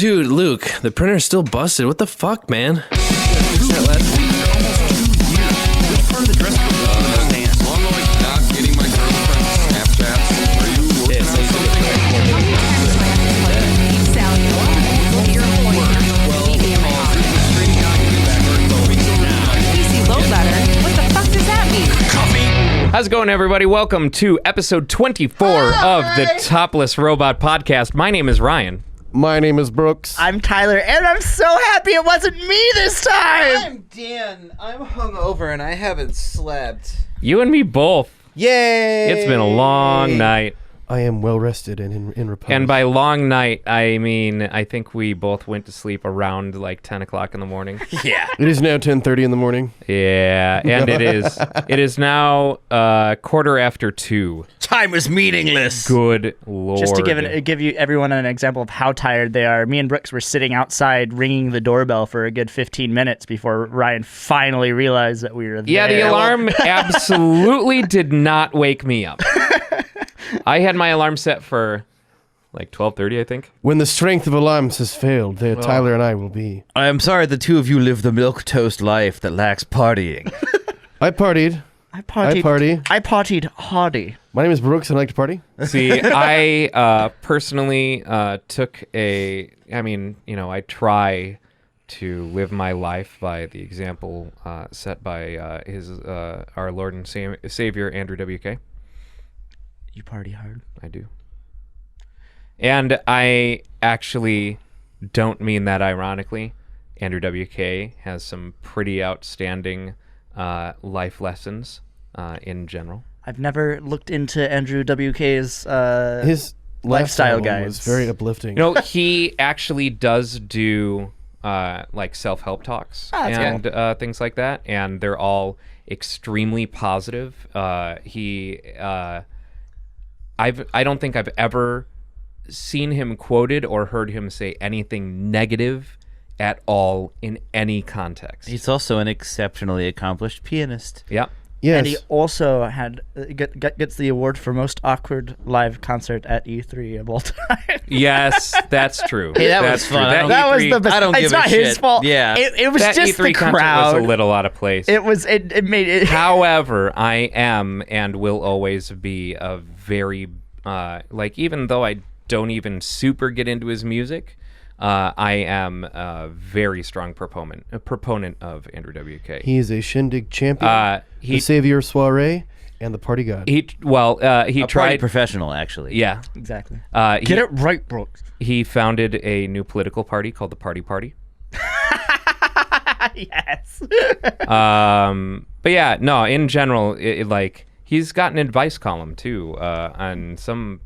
Dude, Luke, the printer's still busted. What the fuck, man? How's it going, everybody? Welcome to episode 24 of the Topless Robot podcast. My name is Ryan. My name is Brooks. I'm Tyler, and I'm so happy it wasn't me this time! I'm Dan. I'm hungover and I haven't slept. You and me both. Yay! It's been a long night. I am well rested and in repose. And by long night, I mean, I think we both went to sleep around like 10 o'clock in the morning. Yeah. It is now 10:30 in the morning. Yeah, and it is now 2:15. Time is meaningless. Good Lord. Just to give you everyone an example of how tired they are, me and Brooks were sitting outside ringing the doorbell for a good 15 minutes before Ryan finally realized that we were there. Yeah, the alarm absolutely did not wake me up. I had my alarm set for like 12:30, I think. When the strength of alarms has failed, there Tyler and I will be. I am sorry the two of you live the milquetoast life that lacks partying. I partied. I partied hardy. My name is Brooks and I like to party. See, I personally took I try to live my life by the example set by our Lord and Savior, Andrew WK. You party hard. I do. And I actually don't mean that ironically. Andrew WK has some pretty outstanding life lessons in general. I've never looked into Andrew WK's His lifestyle guide guides. was very uplifting. You know, he actually does do like self-help talks and things like that, and they're all extremely positive. I don't think I've ever seen him quoted or heard him say anything negative at all in any context. He's also an exceptionally accomplished pianist. Yeah. Yes. And he also gets the award for most awkward live concert at E3 of all time. Yes, that's true. Hey, that That's was fun. true. That was the best. I don't give it's a not shit. his fault. Yeah. It was that just E3 the concert crowd. was a little out of place. It made it. However, I am and will always be a very even though I don't even super get into his music, I am a very strong proponent of Andrew WK. He is a shindig champion, the savior of soiree, and the party god. He Party tried professional, actually. Yeah, Exactly. Get it right, Brooks. He founded a new political party called the Party Party. Yes. But yeah, no. In general, he's got an advice column too on some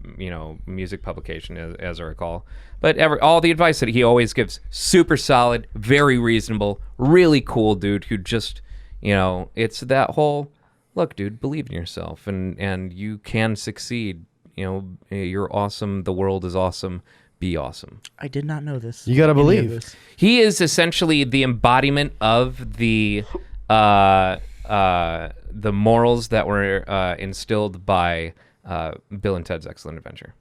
music publication, as I recall. But all the advice that he always gives, super solid, very reasonable, really cool dude who just, it's that whole, look, dude, believe in yourself and you can succeed. You're awesome. The world is awesome. Be awesome. I did not know this. You gotta believe. He is essentially the embodiment of the morals that were instilled by Bill and Ted's Excellent Adventure.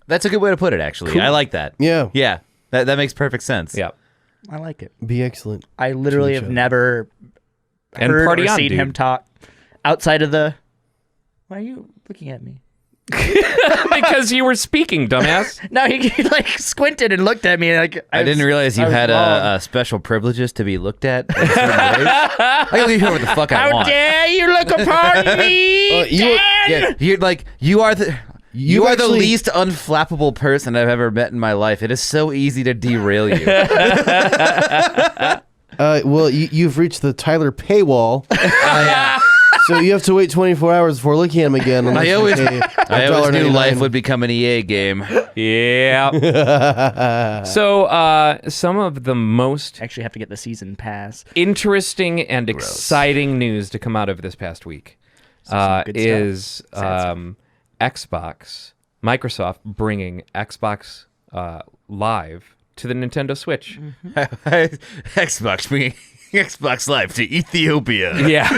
That's a good way to put it, actually. Cool. I like that. Yeah. Yeah. That makes perfect sense. Yeah. I like it. Be excellent. I literally each have other. never And heard party or on, seen dude. him talk outside of the. Why are you looking at me? Because you were speaking, dumbass. No, he squinted and looked at me. I didn't realize you had special privileges to be looked at in certain ways. I can leave whoever the fuck I How want. dare you look upon me, Dan? Yeah, you are the actually- least unflappable person I've ever met in my life. It is so easy to derail you. Well, you've reached the Tyler paywall. So you have to wait 24 hours before looking at him again. I always knew life $1.99. would become an EA game. Yeah. So some of the most Actually, have to get the season pass. interesting and exciting news to come out of this past week is Microsoft bringing Xbox Live to the Nintendo Switch. Xbox bringing Xbox Live to Ethiopia. Yeah.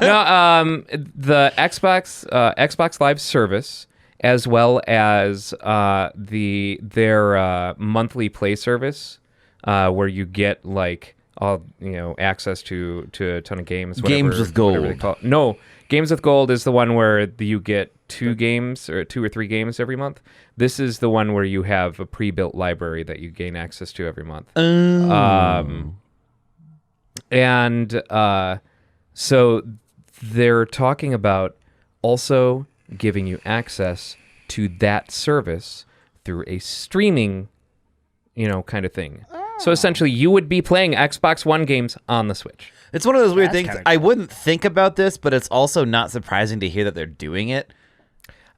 No, the Xbox Live service as well as their monthly play service, where you get like all access to a ton of games. Games with whatever they gold. call it. No, Games with Gold is the one where you get 2 games or 2 or 3 games every month. This is the one where you have a pre-built library that you gain access to every month. So they're talking about also giving you access to that service through a streaming, kind of thing. So essentially, you would be playing Xbox One games on the Switch. It's one of those weird That's things. kinda I cool. wouldn't think about this, but it's also not surprising to hear that they're doing it.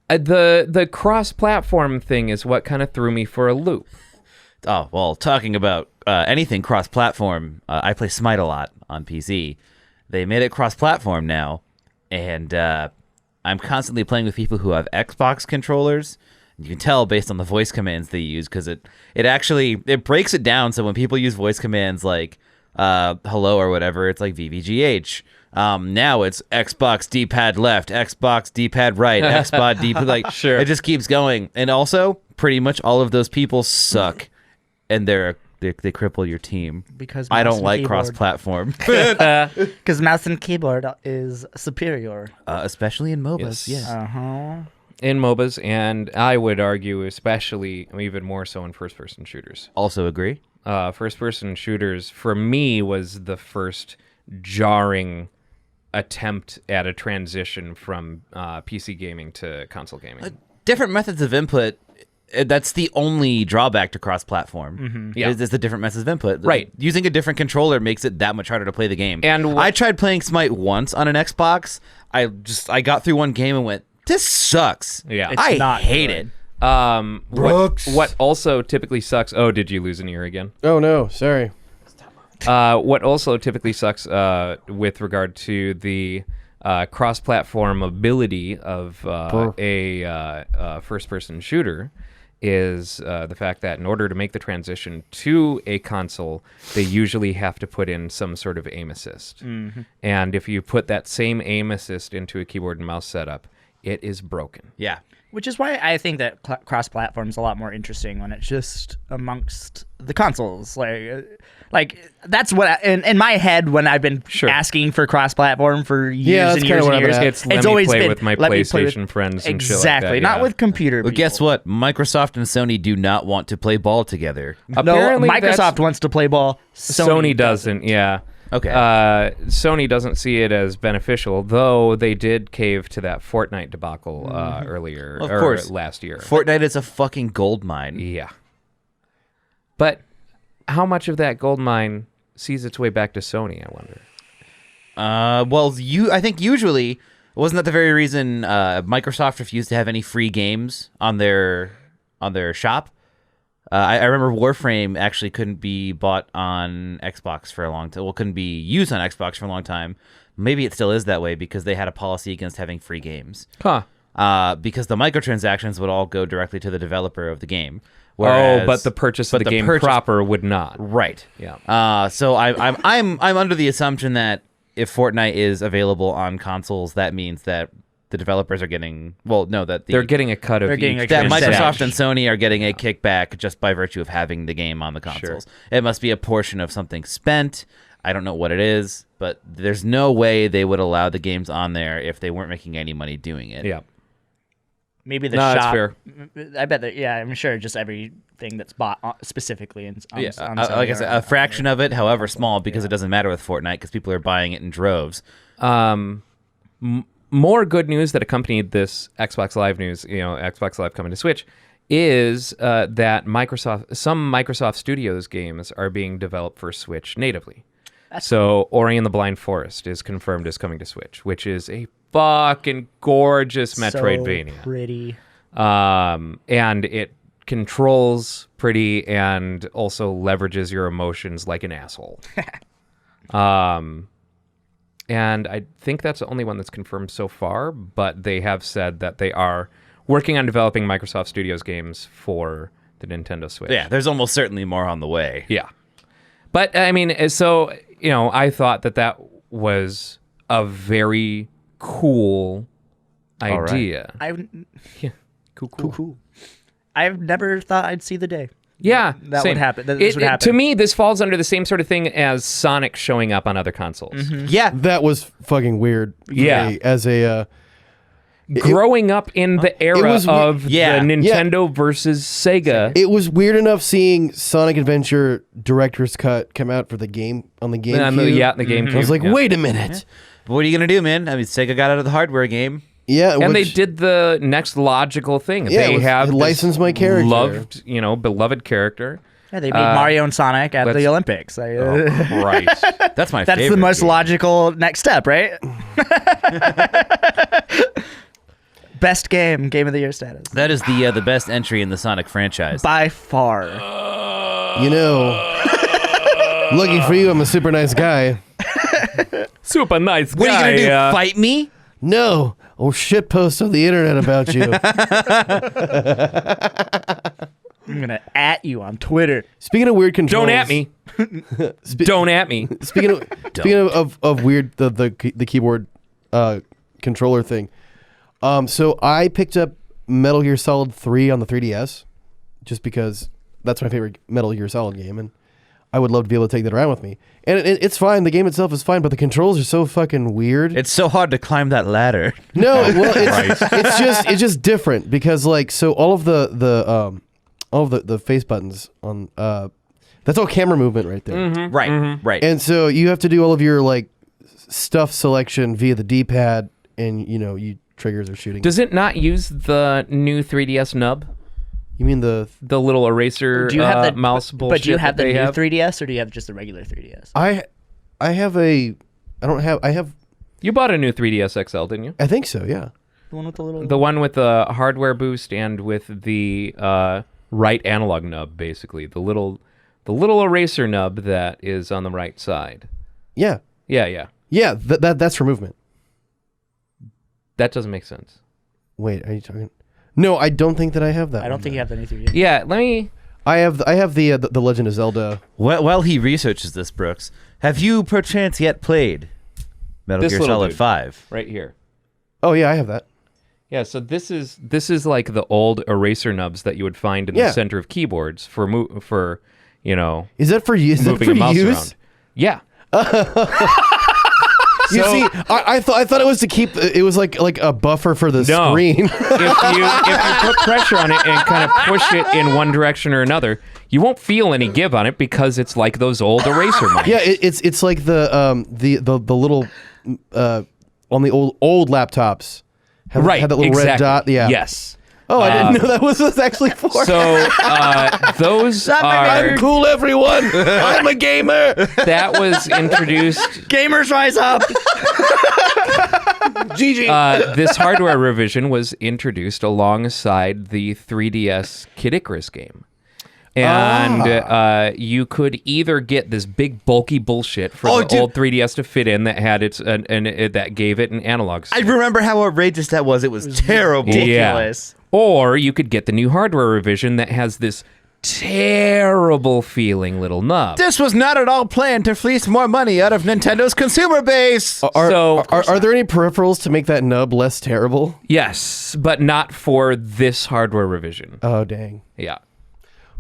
The cross-platform thing is what kind of threw me for a loop. Oh, well, talking about anything cross-platform, I play Smite a lot on PC. They made it cross-platform now, and I'm constantly playing with people who have Xbox controllers. You can tell based on the voice commands they use, because it breaks it down. So when people use voice commands like hello or whatever, it's like VVGH. Now it's Xbox D-pad left, Xbox D-pad right, Xbox D-pad like Sure. It just keeps going. And also, pretty much all of those people suck, and they cripple your team. Because I mouse don't and like keyboard. cross-platform, Because mouse and keyboard is superior. especially in MOBAs. Yes. Uh-huh. In MOBAs, and I would argue especially even more so in first-person shooters. Also agree. First-person shooters, for me, was the first jarring attempt at a transition from PC gaming to console gaming. Different methods of input. That's the only drawback to cross-platform. Yeah. Is the different methods of input. Right. Using a different controller makes it that much harder to play the game. And I tried playing Smite once on an Xbox. I got through one game and went, "This sucks." Yeah. It's I not hate good. it. What also typically sucks... Oh, did you lose an ear again? Oh no, sorry. What also typically sucks with regard to the cross-platform ability of a first-person shooter is the fact that in order to make the transition to a console, they usually have to put in some sort of aim assist. And if you put that same aim assist into a keyboard and mouse setup, it is broken. Yeah. Which is why I think that cross-platform is a lot more interesting when it's just amongst the consoles. Like that's what in my head when I've been Sure. asking for cross-platform for years Yeah, that's and kinda years where and I'm years. at. It's let me always play been with my let me play PlayStation friends and shit like exactly, that, not yeah. with computer. But guess people. what? Microsoft and Sony do not want to play ball together. No, Apparently Microsoft that's- wants to play ball. Sony doesn't, yeah. Okay. Sony doesn't see it as beneficial, though they did cave to that Fortnite debacle earlier, Of or course. last year. Fortnite is a fucking gold mine. Yeah. But how much of that gold mine sees its way back to Sony, I wonder? Well, I think usually wasn't that the very reason Microsoft refused to have any free games on their shop? I remember Warframe actually couldn't be bought on Xbox for a long time. Well, couldn't be used on Xbox for a long time. Maybe it still is that way because they had a policy against having free games. Huh. Because the microtransactions would all go directly to the developer of the game. But the purchase of the game purchase- proper would not. Right. Yeah. So I'm under the assumption that if Fortnite is available on consoles, that means that the developers are getting They're getting a cut of They're getting each a that cut. Microsoft transaction. and Sony are getting a kickback just by virtue of having the game on the consoles. It must be a portion of something spent. I don't know what it is, but there's no way they would allow the games on there if they weren't making any money doing it. Yeah. Maybe the No, that's shop. fair. I bet that. Yeah, I'm sure just everything that's bought specifically on Yeah, Sony like I said, or- a fraction of it, however small, because it doesn't matter with Fortnite because people are buying it in droves. More good news that accompanied this Xbox Live news, Xbox Live coming to Switch, is that some Microsoft Studios games are being developed for Switch natively. So Ori and the Blind Forest is confirmed as coming to Switch, which is a fucking gorgeous Metroidvania. So pretty. And it controls pretty and also leverages your emotions like an asshole. And I think that's the only one that's confirmed so far, but they have said that they are working on developing Microsoft Studios games for the Nintendo Switch. Yeah, there's almost certainly more on the way. Yeah. But, I mean, so, I thought that was a very cool All right. idea. Cool. I've never thought I'd see the day. Yeah, That same. would happen. This would happen. To me, this falls under the same sort of thing as Sonic showing up on other consoles. Yeah. That was fucking weird. Yeah. As a Growing up in the era was of the Yeah. Nintendo versus Sega. it was weird enough seeing Sonic Adventure Director's Cut come out for the game on the GameCube. The GameCube. I was like, yeah. wait a minute. But what are you gonna do, man? I mean, Sega got out of the hardware game. Yeah, And they which- did the next logical thing. Yeah, they it have this licensed my character. loved, beloved character. Yeah, they made Mario and Sonic at let's- the Olympics. Right. That's my That's favorite. the most game. logical next step, right? Best game of the year status. That is the best entry in the Sonic franchise. By far. Lucky for you, I'm a super nice guy. Super nice guy. What are you gonna do? Fight me? No, shit post on the internet about you. I'm gonna at you on Twitter. Speaking of weird controls, Don't at me. Don't at me. Speaking of weird, the keyboard controller thing. So I picked up Metal Gear Solid 3 on the 3DS, just because that's my favorite Metal Gear Solid game, and I would love to be able to take that around with me. And it's fine. The game itself is fine, but the controls are so fucking weird. It's so hard to climb that ladder. No, well, it's just different because so all of the face buttons on that's all camera movement right there. Right. And so you have to do all of your stuff selection via the D-pad, and you triggers are shooting. Does it not use the new 3DS nub? You mean the little eraser Do you have the mouse bullshit? But do you have that the they new have? 3DS or do you have just the regular 3DS? I have You bought a new 3DS XL, didn't you? I think so, yeah. The one with the little. The one with the hardware boost and with the right analog nub, basically the little eraser nub that is on the right side. Yeah. Yeah. That's for movement. That doesn't make sense. Wait, are you talking? No, I don't think that I have that. I don't think you have the new 3DS. Yeah, let me. I have the Legend of Zelda. While he researches this, Brooks, have you perchance yet played Metal This Gear little Solid dude. Right here. Oh yeah, I have that. Yeah, so this is like the old eraser nubs that you would find in Yeah. the center of keyboards for Is that for you? Is that moving for a mouse use? around. Yeah. You see, I thought it was to keep. It was like a buffer for the No. screen. if you put pressure on it and kind of push it in one direction or another, you won't feel any give on it because it's like those old eraser mice. Yeah, it's like the little on the old laptops. Had that little exactly. red dot. Yeah. Yes. Oh, I didn't know that was actually for. So those are I'm cool, everyone. I'm a gamer. that was introduced. Gamers rise up! GG. This hardware revision was introduced alongside the 3DS Kid Icarus game. And you could either get this big bulky bullshit for the old 3DS to fit in that had that gave it an analog I stick. remember how outrageous that was. It was terrible. Ridiculous. Or you could get the new hardware revision that has this terrible feeling little nub. This was not at all planned to fleece more money out of Nintendo's consumer base. Are there any peripherals to make that nub less terrible? Yes, but not for this hardware revision. Oh dang. Yeah.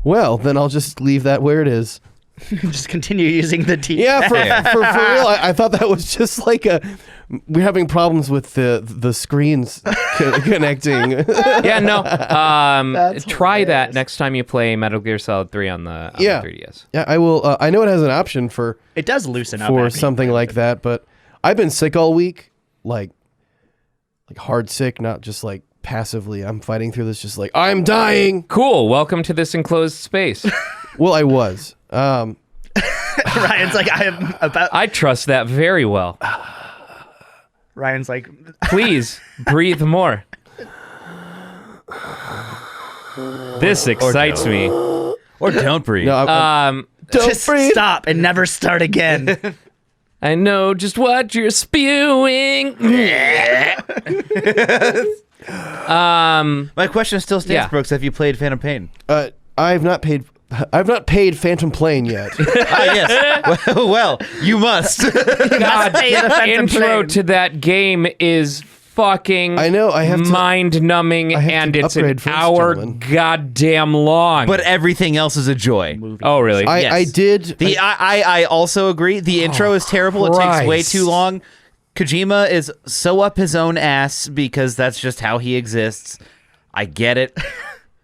Well, then I'll just leave that where it is. Just continue using the D. Yeah, for real. I thought that was just like we're having problems with the screens connecting. Yeah, no. That's Try that hilarious. next time you play Metal Gear Solid 3 on the 3DS. Yeah, I will. I know it has an option for It does loosen up. for at me. something like that, but I've been sick all week, like hard sick, not just like passively. I'm fighting through this, just like I'm dying. Cool. Welcome to this enclosed space. Well, I was. Ryan's like, I am about. I trust that very well. Ryan's like, Please breathe more. This excites me. Or don't breathe. No, Don't just stop and never start again. I know just what you're spewing. My question still stands, Yeah. Brooks. Have you played Phantom Pain? I've not paid Phantom Plane yet. Yes. well, you must. God, pay the Phantom intro Plane. to that game is fucking I know, I have to- mind-numbing, I have and to it's an upgrade first, hour gentlemen. goddamn long. But everything else is a joy. oh, really? Yes. I did. I also agree. The intro is terrible. It takes way Christ. too long. Kojima is so up his own ass because that's just how he exists. I get it.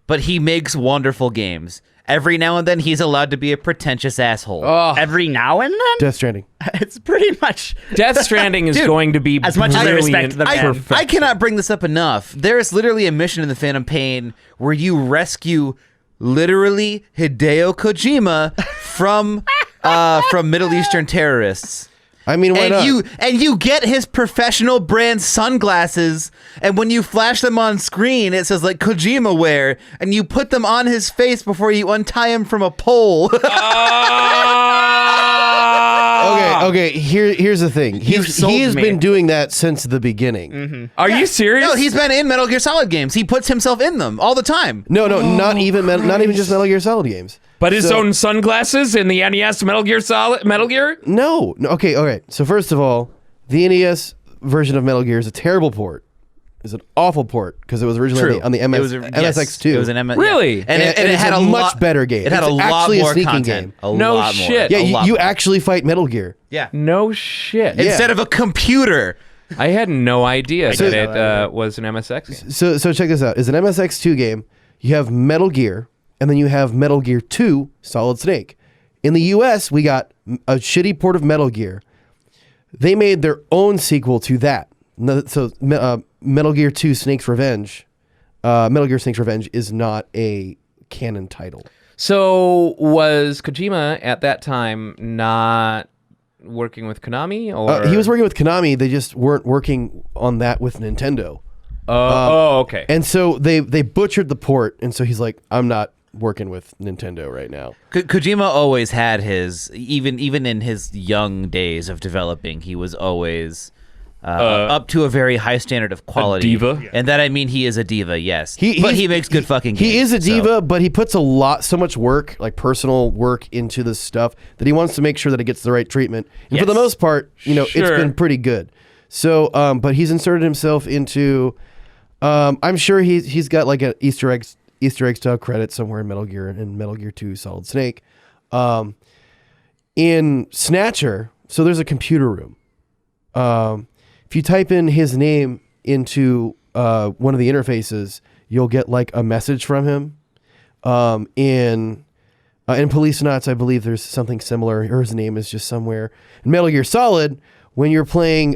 But he makes wonderful games. Every now and then he's allowed to be a pretentious asshole. Every now and then, Death Stranding. it's pretty much Death Stranding is going to be as much as I respect brilliant the man. perfection. I cannot bring this up enough. There's literally a mission in the Phantom Pain where you rescue literally Hideo Kojima from Middle Eastern terrorists. I mean, why not? You get his professional brand sunglasses, and when you flash them on screen, it says like Kojima wear, and you put them on his face before you untie him from a pole. Okay. Here's the thing. He's sold me. been doing that since the beginning. Are you serious? No, he's been in Metal Gear Solid games. He puts himself in them all the time. No, not even just Metal Gear Solid games. But his own sunglasses in the NES Metal Gear Solid Metal Gear? No. Okay. So first of all, the NES version of Metal Gear is a terrible port. It's an awful port because it was originally on the MSX2. It was an Really? and it it's had a a much lot, better game. It had It's a lot actually a more sneaking content. game. A No lot shit. More. Yeah, A lot you more. actually fight Metal Gear. Yeah. No shit. Instead of a computer. I had no idea So- that it was an MSX game. So check this out. It's an MSX2 game. You have Metal Gear, and then you have Metal Gear 2 Solid Snake. In the US, we got a shitty port of Metal Gear. They made their own sequel to that. So Metal Gear 2 Snake's Revenge. Metal Gear Snake's Revenge is not a canon title. So was Kojima at that time not working with Konami? Or He was working with Konami. They just weren't working on that with Nintendo. okay. And so they butchered the port. And so he's like, I'm not working with Nintendo right now. Kojima always had his, even in his young days of developing, he was always up to a very high standard of quality. A diva? And that I mean he is a diva, yes. But but he makes good fucking games. He is a so. diva, but he puts so much work, like personal work into this stuff that he wants to make sure that it gets the right treatment. And for the Yes. most part, it's Sure. been pretty good. So, but he's inserted himself into, I'm sure he's got like an Easter egg style credit somewhere in Metal Gear and Metal Gear 2 Solid Snake. In Snatcher, so there's a computer room. If you type in his name into one of the interfaces, you'll get like a message from him. In Police Knots, I believe there's something similar, or his name is just somewhere. In Metal Gear Solid, when you're fighting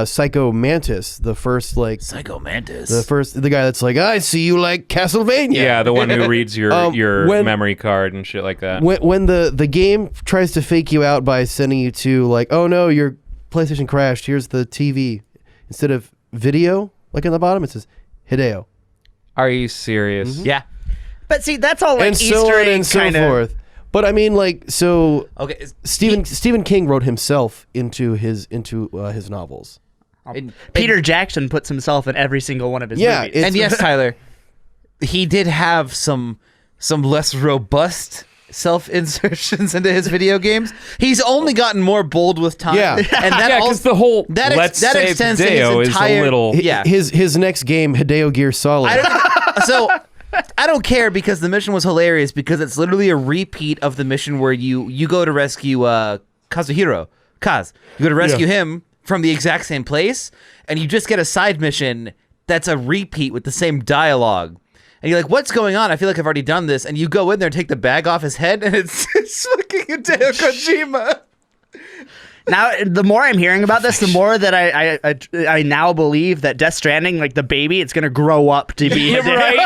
Psycho Mantis, the first Psycho Mantis. the guy that's like, I see you like Castlevania. Yeah, the one who reads your when- memory card and shit like that. When the game tries to fake you out by sending you to like, oh no, your PlayStation crashed. Here's the TV. Instead of video, like in the bottom, it says Hideo. Are you serious? Yeah. But see, that's all like And Easter so on egg and so kind of. forth. But I mean, like, so Okay. Stephen King wrote himself into his novels. Peter Jackson puts himself in every single one of his Yeah, movies. And yes, Tyler, he did have some less robust self-insertions into his video games. He's only gotten more bold with time. Yeah. And that Yeah, because the whole let's that save extends to Hideo his is entire, a little... Yeah. His next game, Hideo Gear Solid. So I don't care because the mission was hilarious because it's literally a repeat of the mission where you go to rescue Kazuhiro. Kaz. You go to rescue him from the exact same place, and you just get a side mission that's a repeat with the same dialogue. And you're like, what's going on? I feel like I've already done this. And you go in there and take the bag off his head, and it's fucking Hideo Kojima. Now, the more I'm hearing about this, the more that I now believe that Death Stranding, like the baby, it's gonna grow up to be. Yeah, right.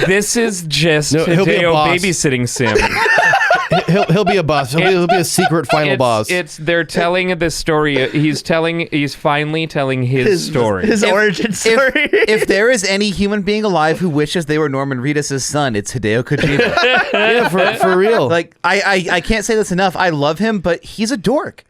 This is just No, he'll be a Hideo boss. babysitting sim. he'll be a boss. He'll be a secret final boss. They're telling this story. He's finally telling his story. His origin story. If there is any human being alive who wishes they were Norman Reedus' son, it's Hideo Kojima. Yeah, for real. Like I can't say this enough. I love him, but he's a dork.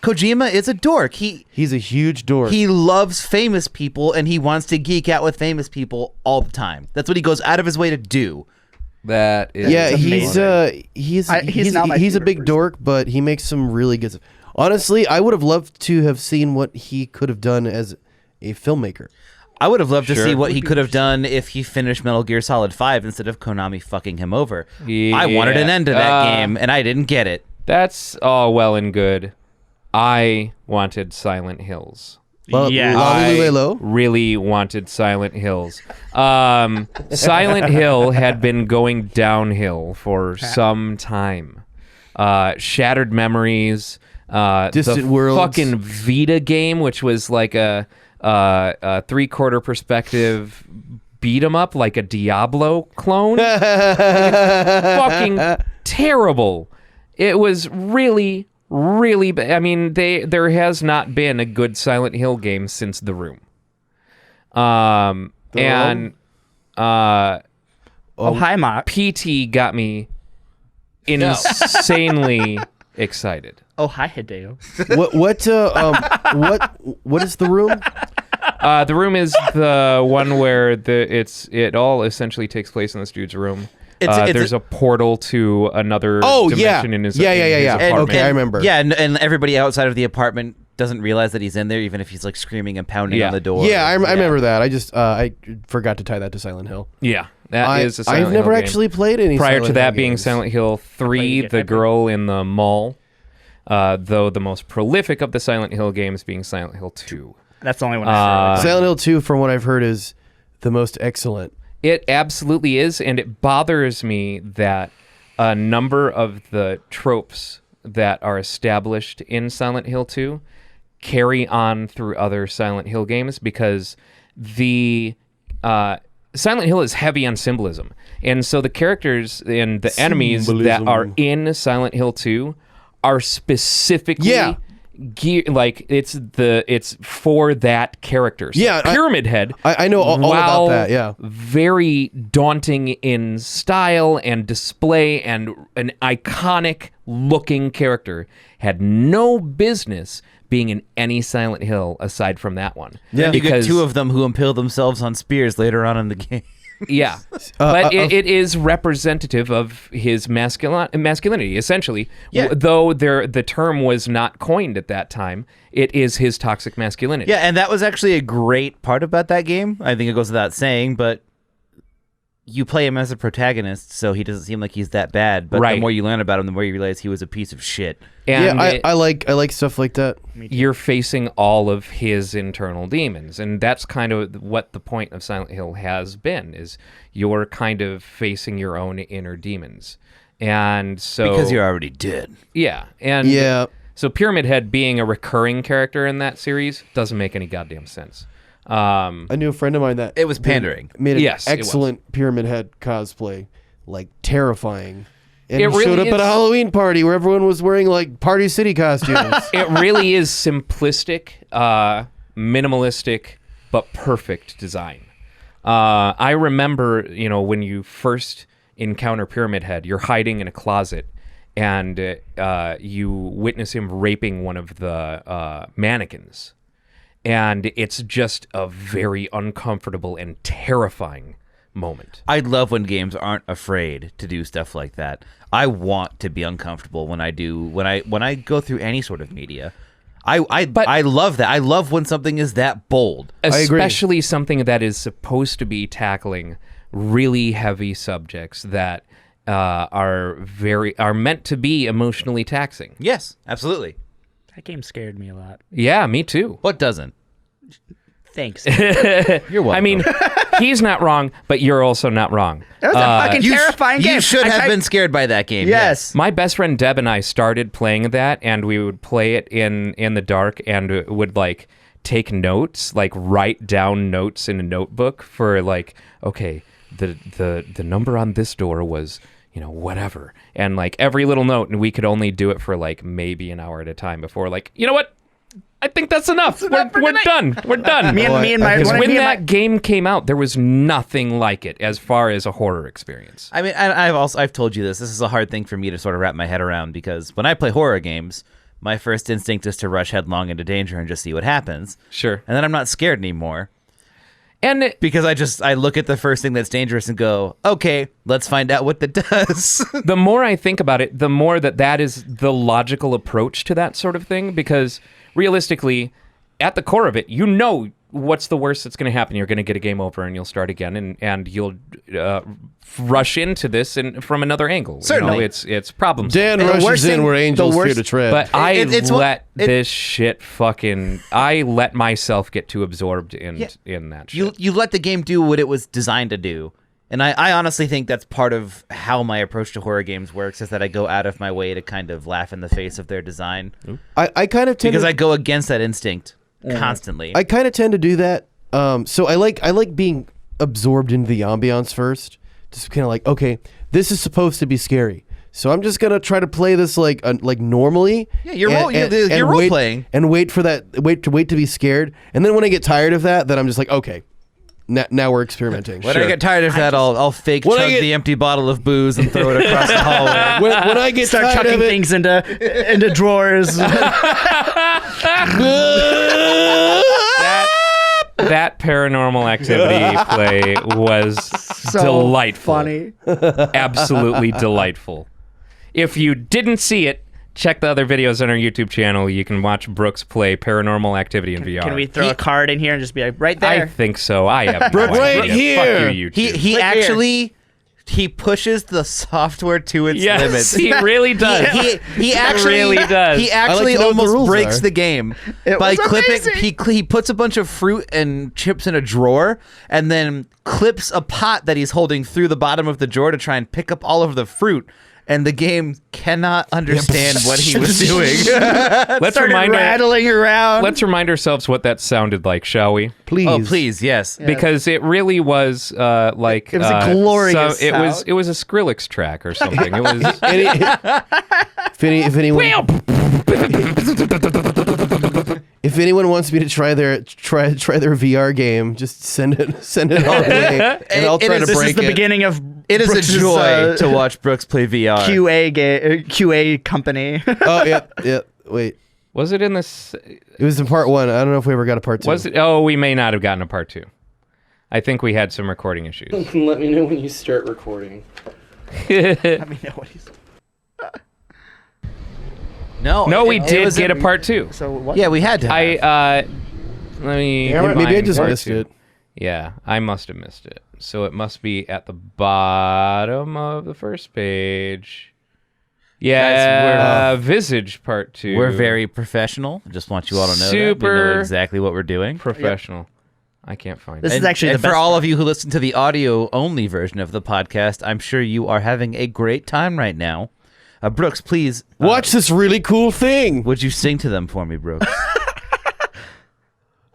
Kojima is a dork. He's a huge dork. He loves famous people and he wants to geek out with famous people all the time. That's what he goes out of his way to do. That is yeah, amazing. he's He's now my a favorite big person. dork, but he makes some really good stuff. Honestly, I would have loved to have seen what he could have done as a filmmaker. I would have loved to Sure. see what he could have done if he finished Metal Gear Solid 5 instead of Konami fucking him over. I wanted an end to that game, and I didn't get it. That's all well and good. I wanted Silent Hills. Yes. I really wanted Silent Hills. Silent Hill had been going downhill for some time. Shattered Memories, Distant the Worlds. fucking Vita game, which was like a 3/4 perspective beat 'em up, like a Diablo clone. Fucking terrible. It was really, really bad. I mean, there has not been a good Silent Hill game since The Room. And Hi, Mark. PT got me insanely excited. Oh, hi, Hideo. What is The Room? The Room is the one where it all essentially takes place in this dude's room. There's a portal to another dimension in his apartment. Okay, I remember. Yeah, and everybody outside of the apartment doesn't realize that he's in there, even if he's like screaming and pounding on the door. Yeah, I remember that. I just I forgot to tie that to Silent Hill. Yeah, that is a Silent I've never Hill game. actually played any. Prior Silent to that Hill being games. Silent Hill 3, The Girl in the Mall, though the most prolific of the Silent Hill games being Silent Hill 2. That's the only one I've heard. Silent Hill 2, from what I've heard, is the most excellent. It absolutely is, and it bothers me that a number of the tropes that are established in Silent Hill 2 carry on through other Silent Hill games, because the Silent Hill is heavy on symbolism. And so the characters and the enemies that are in Silent Hill 2 are specifically like it's for that character. So Pyramid Head. I know all about while that. Yeah, very daunting in style and display and an iconic looking character, had no business being in any Silent Hill aside from that one. Yeah, you get because two of them who impale themselves on spears later on in the game. Yeah, but it is representative of his masculinity, essentially. Yeah. Though the term was not coined at that time, it is his toxic masculinity. Yeah, and that was actually a great part about that game. I think it goes without saying, but you play him as a protagonist, so he doesn't seem like he's that bad. But the more you learn about him, the more you realize he was a piece of shit. And I like stuff like that. You're facing all of his internal demons, and that's kind of what the point of Silent Hill has been, is you're kind of facing your own inner demons. And so because you're already dead. Yeah. And so Pyramid Head being a recurring character in that series doesn't make any goddamn sense. I knew a friend of mine that it was pandering. Made an Yes, excellent Pyramid Head cosplay, like terrifying. And It he really showed up is. at a Halloween party where everyone was wearing like Party City costumes. It really is simplistic, minimalistic, but perfect design. I remember, when you first encounter Pyramid Head, you're hiding in a closet, and you witness him raping one of the mannequins. And it's just a very uncomfortable and terrifying moment. I love when games aren't afraid to do stuff like that. I want to be uncomfortable when I go through any sort of media. I love that. I love when something is that bold. Especially something that is supposed to be tackling really heavy subjects that are meant to be emotionally taxing. Yes, absolutely. That game scared me a lot. Yeah, me too. What doesn't? Thanks. You're welcome. I mean, he's not wrong, but you're also not wrong. That was a fucking terrifying game. You should have been scared by that game. Yes. My best friend Deb and I started playing that, and we would play it in the dark, and would like take notes, like write down notes in a notebook for like, okay, the number on this door was, whatever, and like every little note, and we could only do it for like maybe an hour at a time before, like, you know what? I think that's enough. We're done. We're done. Me and my when that game came out, there was nothing like it as far as a horror experience. I mean, I've told you this. This is a hard thing for me to sort of wrap my head around, because when I play horror games, my first instinct is to rush headlong into danger and just see what happens. Sure. And then I'm not scared anymore. And because I look at the first thing that's dangerous and go, okay, let's find out what that does. the more I think about it, the more that is the logical approach to that sort of thing. Because realistically, at the core of it, you know what's the worst that's going to happen. You're going to get a game over and you'll start again, and you'll rush into this and from another angle. Certainly. You know, it's problems. Dan rushes in where angels fear to tread. But I let myself get too absorbed in that shit. You let the game do what it was designed to do. And I honestly think that's part of how my approach to horror games works, is that I go out of my way to kind of laugh in the face of their design. I kind of tend Because to, I go against that instinct constantly. I kind of tend to do that. So I like being absorbed into the ambiance first. Just kind of like, okay, this is supposed to be scary, so I'm just gonna try to play this like normally. Yeah, you're role playing, and wait to be scared. And then when I get tired of that, then I'm just like, okay, now we're experimenting. When I get tired of that, I'll fake chug the empty bottle of booze and throw it across the hallway. When I get Start tired chucking of it, things into drawers. That Paranormal Activity play was So delightful. funny. Absolutely delightful. If you didn't see it, check the other videos on our YouTube channel. You can watch Brooks play Paranormal Activity in VR. Can we throw a card in here and just be like, right there? I think so. I have no Right idea. here. Fuck you, YouTube. He actually he pushes the software to its yes, limits. he really does. He actually really does. He actually to know what the almost rules breaks are. the game It by was clipping. amazing. He puts a bunch of fruit and chips in a drawer, and then clips a pot that he's holding through the bottom of the drawer to try and pick up all of the fruit. And the game cannot understand what he was doing. Let's Started rattling around. Let's remind ourselves what that sounded like, shall we? please. Oh, please, yes. Because it really was like It was a glorious it was sound. it was a Skrillex track or something. It was If anyone wants me to try their VR game, just send it our way, and I'll try to This break is the it. beginning of It is Brooks' a joy to watch Brooks play VR. QA company. Oh, yeah. Wait, was it in this? it was in part 1. I don't know if we ever got a part 2. Was it? Oh, we may not have gotten a part 2. I think we had some recording issues. Let me know when you start recording. Let me know what he's. No, we it did was get a part 2. So what? Yeah, we had to. Let me. Damn it, maybe I find just part missed 2. it. Yeah, I must have missed it. So it must be at the bottom of the first page. Yeah, Visage part 2. We're very professional. I just want you all to know that. We Super know exactly what we're doing. professional. I can't find This it. is actually and the for best all part. of you who listen to the audio-only version of the podcast, I'm sure you are having a great time right now. Brooks, please. Watch this really cool thing. Would you sing to them for me, Brooks?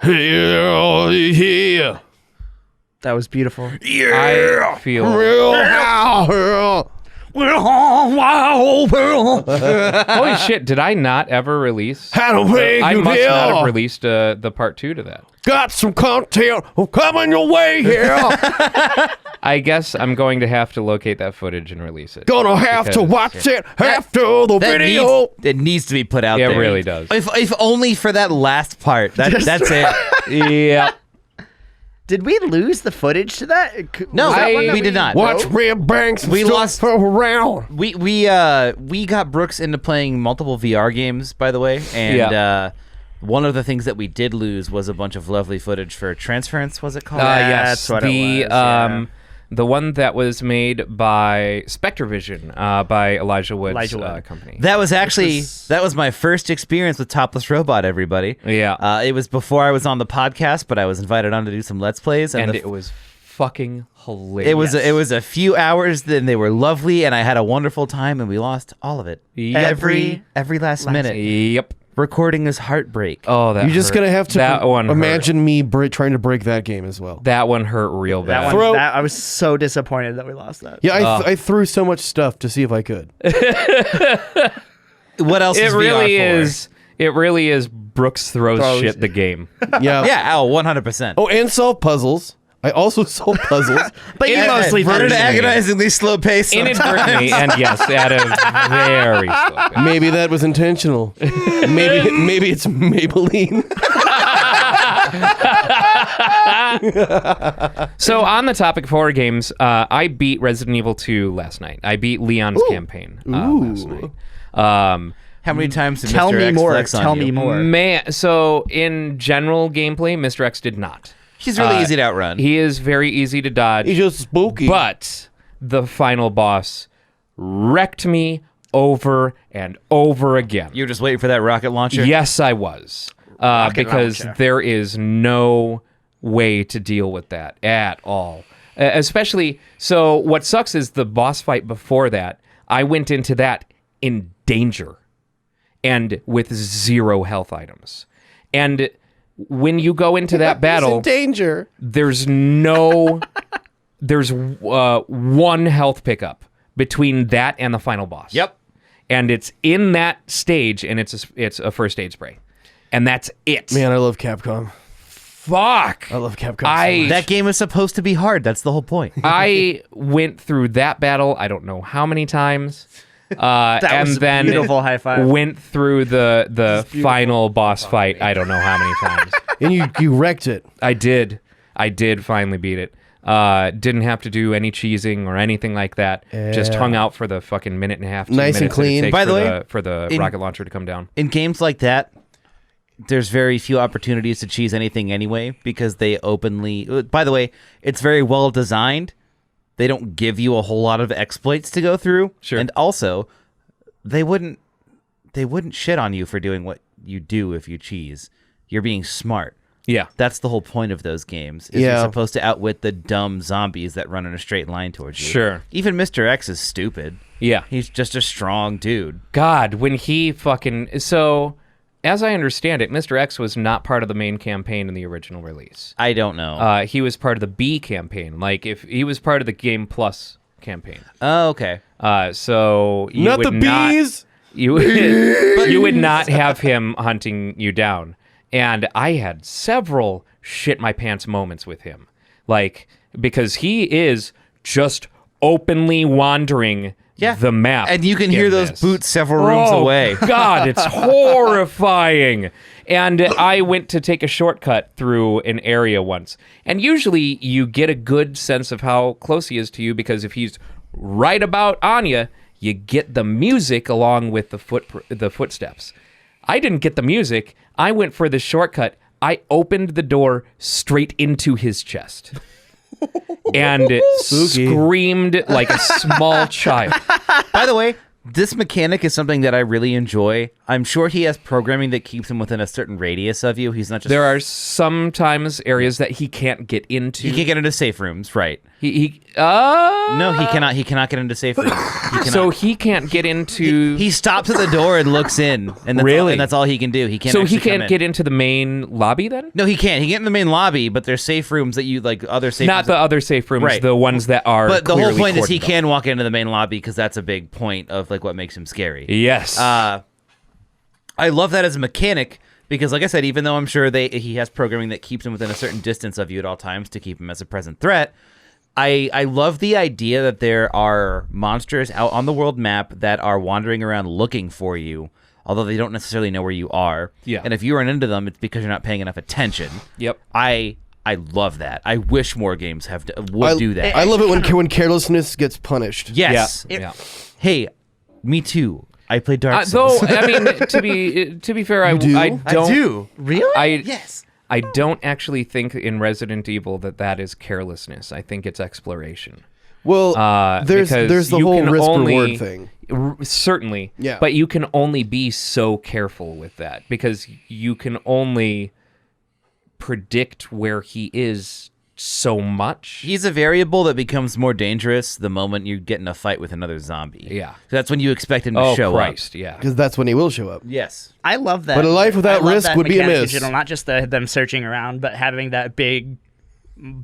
Yeah. That was beautiful. I feel holy shit! Did I not ever release? How to make I you must not feel. have released the part 2 to that. Got some content coming your way here. I guess I'm going to have to locate that footage and release it. Gonna have to Because, watch it after the video. It needs to be put out It there. really does. If only for that last part. That's it. Yeah. Did we lose the footage to that? No, Was that one that we did not. Watch me bang some We stuff lost- around. We got Brooks into playing multiple VR games, by the way, and one of the things that we did lose was a bunch of lovely footage for Transference. Was it called? Yes, That's what it the was, yeah. the one that was made by Spectrovision, by Elijah Wood's Elijah Wood. company. That was actually that was my first experience with Topless Robot. Everybody, Yeah. it was before I was on the podcast, but I was invited on to do some Let's Plays, and the- it was fucking hilarious. it was a few hours, then they were lovely, and I had a wonderful time, and we lost all of it. Yep. Every last minute. Yep. Recording is heartbreak. Oh, that You're just hurt. gonna have to that one hurt. imagine me trying to break that game as well. That one hurt real That bad. one, I was so disappointed that we lost that. Yeah, I threw so much stuff to see if I could. What else? It is really VR for? is. It really is. Brooks throws shit the game. Yeah. Yeah, 100%. Oh, and solve puzzles. I also solve puzzles. But you mostly at an threw agonizingly slow pace. Inadvertently, and yes, at a very slow pace. Maybe that was intentional. Maybe it's Maybelline. So on the topic of horror games, I beat Resident Evil 2 last night. I beat Leon's campaign last night. How many times did Tell Mr. me X more. flex on Tell you? me more. Man, so in general gameplay, Mr. X did not. He's really easy to outrun. He is very easy to dodge. He's just spooky. But the final boss wrecked me over and over again. You were just waiting for that rocket launcher? Yes, I was. Because launcher. there is no way to deal with that at all. Especially, so what sucks is the boss fight before that, I went into that in danger and with 0 health items. And when you go into that battle, in danger. there's one health pickup between that and the final boss. Yep. And it's in that stage, and it's a first aid spray. And that's it. Man, I love Capcom. Fuck. I love Capcom. So much. That game is supposed to be hard. That's the whole point. I went through that battle, I don't know how many times. And was a then beautiful high five. went through the final boss fight, I don't know how many times. And you wrecked it. I did finally beat it. Didn't have to do any cheesing or anything like that. Just Yeah. hung out for the fucking minute and a half, 2 Nice and minutes that it clean. takes By the for way, for the in- rocket launcher to come down. In games like that, there's very few opportunities to cheese anything anyway because they openly... By the way, it's very well designed. They don't give you a whole lot of exploits to go through. Sure. And also, they wouldn't shit on you for doing what you do if you cheese. You're being smart. Yeah. That's the whole point of those games. Is Yeah. You're supposed to outwit the dumb zombies that run in a straight line towards you. Sure. Even Mr. X is stupid. Yeah. He's just a strong dude. God, when he fucking... So, as I understand it, Mr. X was not part of the main campaign in the original release. I don't know. He was part of the B campaign. Like, if he was part of the Game Plus campaign. Oh, okay. So you Not would the bees. You would not have him hunting you down. And I had several shit my pants moments with him. Like, because he is just openly wandering the map. And you can in hear those this. boots several rooms away. God, it's horrifying. And I went to take a shortcut through an area once. And usually you get a good sense of how close he is to you because if he's right about on you, you get the music along with the footsteps. I didn't get the music. I went for the shortcut. I opened the door straight into his chest. And screamed like a small child. By the way, this mechanic is something that I really enjoy. I'm sure he has programming that keeps him within a certain radius of you. He's not just... There are sometimes areas that he can't get into. He can't get into safe rooms, right? No, he cannot. He cannot get into safe rooms. He cannot. So he can't get into. He stops at the door and looks in, and that's Really? all, and that's all he can do. He can't. So he actually come can't in. get into the main lobby then? No, he can't. He can get in the main lobby, but there's safe rooms that you like. Other safe. Not rooms the other safe rooms, Right. the ones that are. But the whole clearly point is he cordoned off. can walk into the main lobby because that's a big point of like what makes him scary. Yes. I love that as a mechanic because, like I said, even though I'm sure he has programming that keeps him within a certain distance of you at all times to keep him as a present threat, I love the idea that there are monsters out on the world map that are wandering around looking for you, although they don't necessarily know where you are. Yeah. And if you run into them, it's because you're not paying enough attention. Yep. I love that. I wish more games would do that. I love it when carelessness gets punished. Yes. Yeah. Hey, me too. I played Dark Though Souls. I mean, to be fair, I do? don't. I do. Really? Yes. I don't actually think in Resident Evil that is carelessness. I think it's exploration. Well, there's because the you whole can risk only- reward thing. Certainly. Yeah. But you can only be so careful with that because you can only predict where he is so much. He's a variable that becomes more dangerous the moment you get in a fight with another zombie. Yeah. That's when you expect him to Oh show Christ! Yeah. Because that's when he will show up. up. Yes. I love that. But a life without I love risk that would be a mechanic in miss. general, not just them searching around, but having that big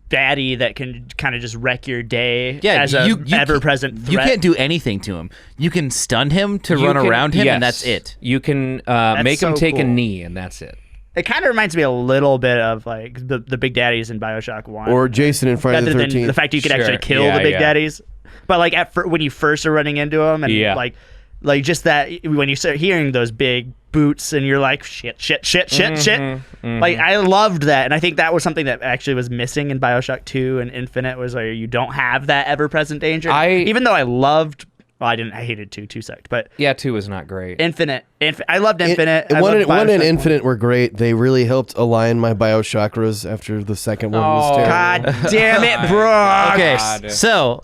baddie that can kind of just wreck your day as a ever-present threat. You can't do anything to him. You can stun him to You run can- around him, yes. and that's it. You can make him so take a cool. knee, and that's it. It kind of reminds me a little bit of like the big daddies in BioShock 1. Or Jason in Friday the rather than 13th. the fact you could Sure. actually kill Yeah, the big yeah. daddies. But like when you first are running into them and Yeah. like just that when you start hearing those big boots, and you're like, shit. Mm-hmm. Like, I loved that, and I think that was something that actually was missing in Bioshock 2 and Infinite, was like, you don't have that ever-present danger. Even though I loved... Well, I hated 2. 2 sucked, but... Yeah, 2 was not great. Infinite. I loved Infinite. One and Bioshock Infinite were great. They really helped align my Biochakras after the second one was terrible. God damn it, bro. Okay, God. so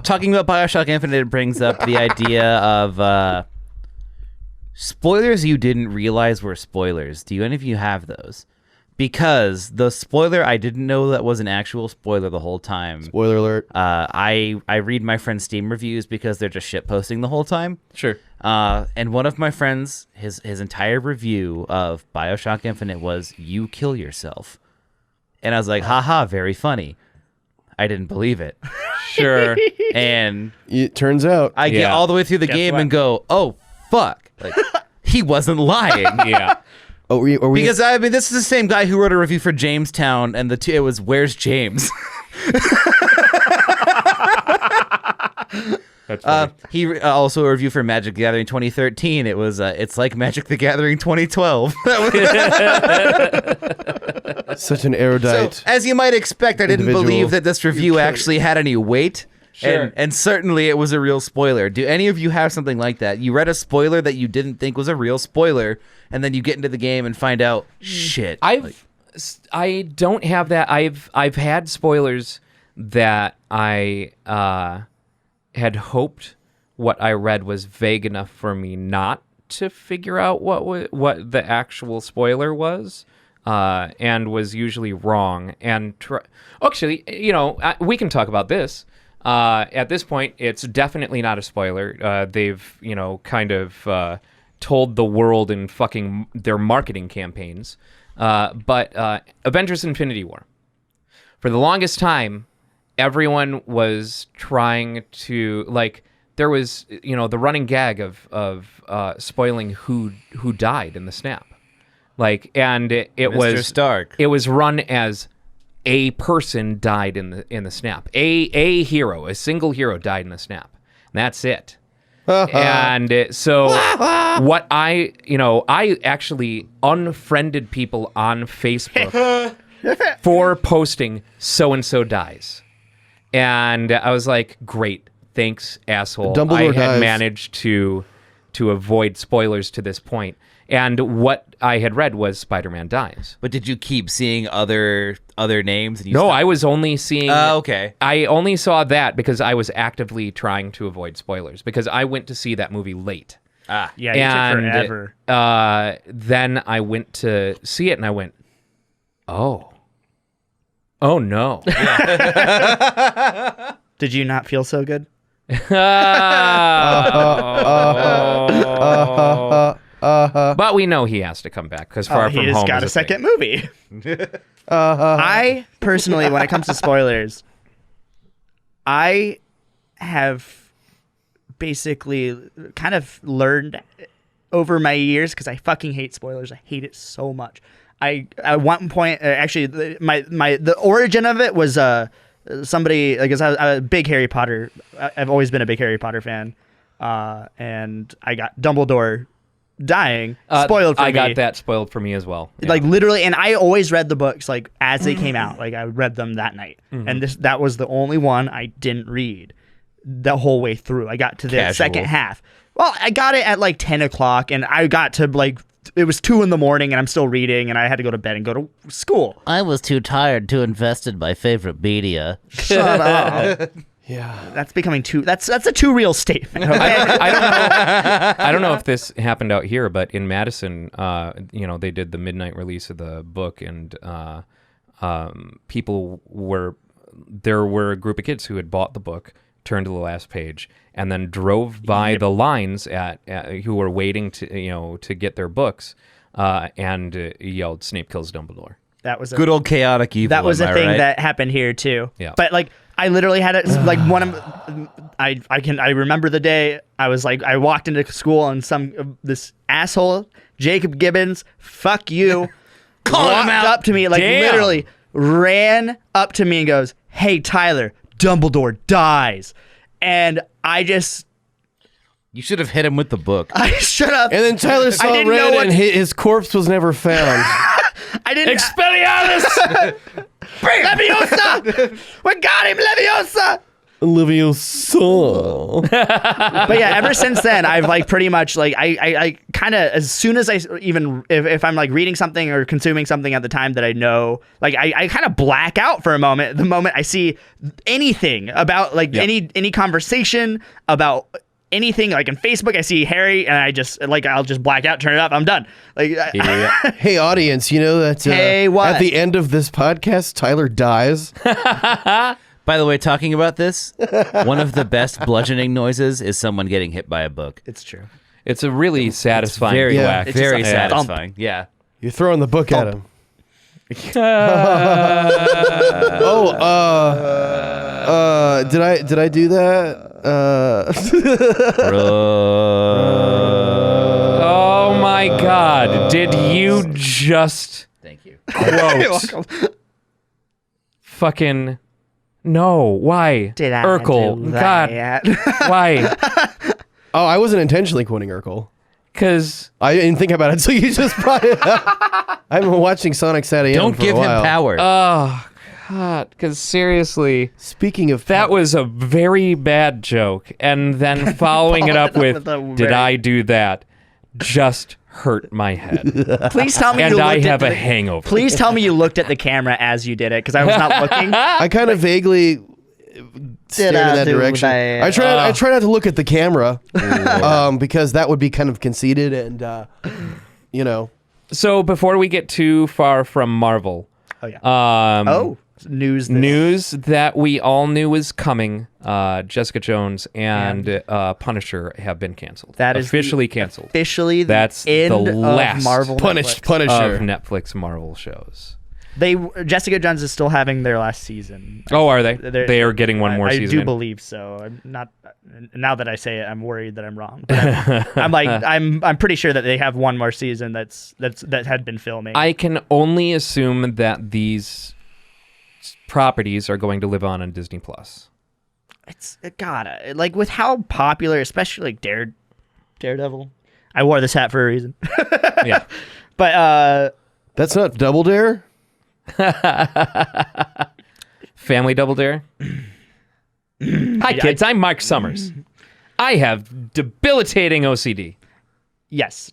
talking about Bioshock Infinite brings up the idea of spoilers you didn't realize were spoilers. Do any of you have those? Because the spoiler, I didn't know that was an actual spoiler the whole time. Spoiler alert. I read my friend's Steam reviews because they're just shit posting the whole time. Sure. And one of my friends, his entire review of Bioshock Infinite was, "You kill yourself." And I was like, haha, very funny. I didn't believe it. Sure. And It turns out. I get Yeah. all the way through the Guess game what? and go, oh, fuck. Like, he wasn't lying. Yeah. Oh, were we, Because, I mean, this is the same guy who wrote a review for Jamestown, and it was, "Where's James?" That's funny. He also a review for Magic the Gathering 2013. It was, it's like Magic the Gathering 2012. such an erudite. So, as you might expect, I didn't individual. believe that this review actually had any weight. Sure. And certainly it was a real spoiler. Do any of you have something like that? You read a spoiler that you didn't think was a real spoiler, and then you get into the game and find out, shit. I don't have that. I've had spoilers that I had hoped what I read was vague enough for me not to figure out what the actual spoiler was, and was usually wrong. And actually, we can talk about this. At this point, it's definitely not a spoiler. They've kind of told the world in fucking their marketing campaigns. But Avengers: Infinity War. For the longest time, everyone was trying to, like, there was the running gag of spoiling who died in the snap, like, and it Mr. was Stark. It was run as a person died in the snap. A hero, a single hero died in the snap. And that's it. And so what I actually unfriended people on Facebook for posting so-and-so dies. And I was like, great, thanks, asshole. Dumbledore I had dies. managed to avoid spoilers to this point. And what I had read was Spider-Man dies. But did you keep seeing other names? And you No, stopped? I was only seeing... okay. I only saw that because I was actively trying to avoid spoilers, because I went to see that movie late. Yeah, you And took forever. then I went to see it and I went, oh no. Did you not feel so good? But we know he has to come back because Far From He's Home got is a second movie. I personally, when it comes to spoilers, I have basically kind of learned over my years, because I fucking hate spoilers. I hate it so much. At one point, actually, the origin of it was somebody, like, I'm a big Harry Potter. I've always been a big Harry Potter fan, and I got Dumbledore dying spoiled for me. I got that spoiled for me as well. Yeah. Like, literally, and I always read the books like as they came out. Like, I read them that night, and that was the only one I didn't read the whole way through. I got to the Casual. second half. Well, I got it at like 10 o'clock, and I got to it was 2 a.m, and I'm still reading, and I had to go to bed and go to school. I was too tired to invest in my favorite media. Shut up. Yeah. That's becoming too. That's a too real statement. Okay? I don't know if this happened out here, but in Madison, they did the midnight release of the book, and there were a group of kids who had bought the book, turned to the last page, and then drove by the lines at who were waiting to get their books, and yelled, "Snape kills Dumbledore." That was Good old chaotic evil. That was am a I thing right? that happened here too. Yeah. But like, I literally had it like one of I remember the day I was like, I walked into school and this asshole Jacob Gibbons, fuck you, walked up to me, like, Damn. literally ran up to me and goes, "Hey Tyler, Dumbledore dies," and I just You should have hit him with the book. I should have. And then Tyler saw didn't know red what- and his corpse was never found. I didn't. Expelliarmus! Leviosa! We got him, Leviosa! Leviosa. But yeah, ever since then, I've like pretty much like I kind of, as soon as I even if I'm like reading something or consuming something at the time that I know, like I kind of black out for a moment. The moment I see anything about like any conversation about anything, like on Facebook, I see Harry and I'll just black out, turn it off, I'm done. Like Hey, audience, you know that Hey, what? at the end of this podcast, Tyler dies? By the way, talking about this, one of the best bludgeoning noises is someone getting hit by a book. it's true. It's a really satisfying Very Yeah. whack. It's just very like satisfying. Yeah. You're throwing the book at him. Did I do that? Oh my God! Did you just Thank you. quote fucking no? Why? Did I Urkel? do God, that? why? Oh, I wasn't intentionally quoting Urkel. Because I didn't think about it until you just brought it up. I've been watching Sonic Saturday. Don't give him power. oh God, because seriously. Speaking of That was a very bad joke, and then following it up with, with a "Did very- I do that?" just hurt my head, Please tell me and you I looked have at a the, hangover. Please tell me you looked at the camera as you did it, because I was not looking. I kind of vaguely stared in I that do direction. that? I try not to look at the camera because that would be kind of conceited and you know. So before we get too far from Marvel, Oh yeah. News. news that we all knew was coming: Jessica Jones and Punisher have been canceled. That is officially canceled. Officially, That's the end last of Marvel. Punished Netflix. Punisher. Of Netflix Marvel shows. Jessica Jones is still having their last season. Oh, are they? They're- They are getting one more I season. do in. believe so. I'm not. Now that I say it, I'm worried that I'm wrong. But I'm pretty sure that they have one more season that had been filming. I can only assume that these properties are going to live on Disney Plus. It's gotta, like, with how popular, especially like Daredevil. I wore this hat for a reason. Yeah. But That's not Double Dare. Family Double Dare. Hi, kids. I'm Mark Summers. I have debilitating OCD. yes.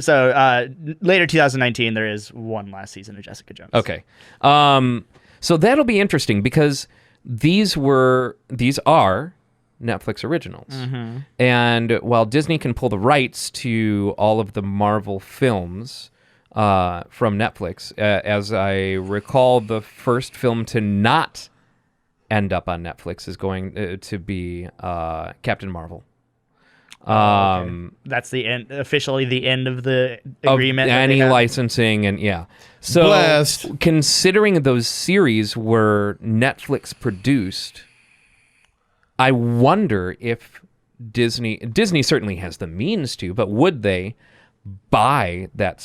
So later 2019, there is one last season of Jessica Jones. Okay. So that'll be interesting because these are Netflix originals. And while Disney can pull the rights to all of the Marvel films from Netflix, as I recall, the first film to not end up on Netflix is going to be Captain Marvel. That's the end, officially the end of the agreement. Of that they any have. licensing and yeah. So Blast. considering those series were Netflix produced, I wonder if Disney certainly has the means to, but would they buy that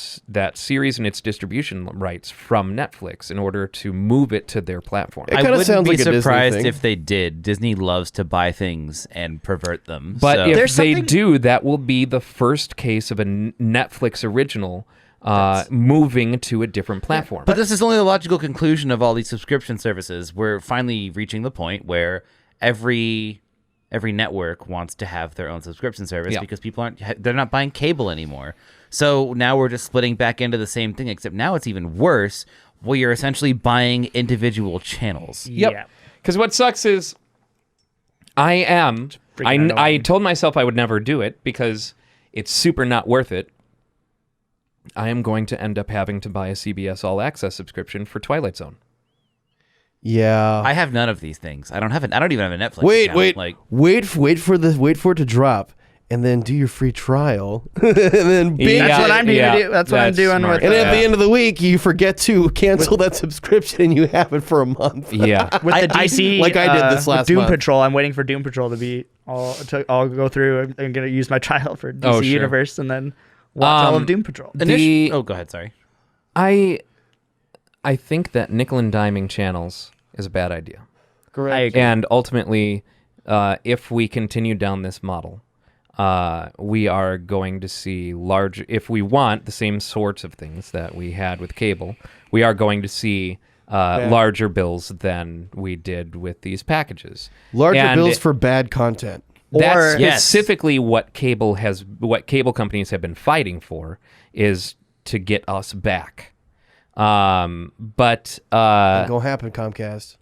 series and its distribution rights from Netflix in order to move it to their platform? It I kinda wouldn't sounds be like a Disney surprised thing. if they did. Disney loves to buy things and pervert them. But so. if There's they something- do, that will be the first case of a Netflix original moving to a different platform. But this is only the logical conclusion of all these subscription services. We're finally reaching the point where every network wants to have their own subscription service Yeah. because they're not buying cable anymore. So now we're just splitting back into the same thing, except now it's even worse, where you're essentially buying individual channels. Yep. Yeah. Because what sucks is I told myself I would never do it because it's super not worth it. I am going to end up having to buy a CBS All Access subscription for Twilight Zone. Yeah. I have none of these things. I don't even have a Netflix. Wait, account. wait for it to drop, and then do your free trial, and then binge That's Yeah, what I'm doing. yeah, That's what I'm that's doing smart. with. And at the end of the week, you forget to cancel that subscription, and you have it for a month. Yeah. with the DC, like I did this with last Doom month. Patrol. I'm waiting for Doom Patrol to be I'll go through. I'm gonna use my trial for DC Oh, sure. Universe and then watch all of Doom Patrol. oh, go ahead. Sorry. I think that nickel and diming channels is a bad idea. I agree. And ultimately, if we continue down this model, we are going to see if we want the same sorts of things that we had with cable, we are going to see larger bills than we did with these packages. Larger bills for bad content. That's specifically what cable companies have been fighting for, is to get us back. But Ain't gonna happen, Comcast.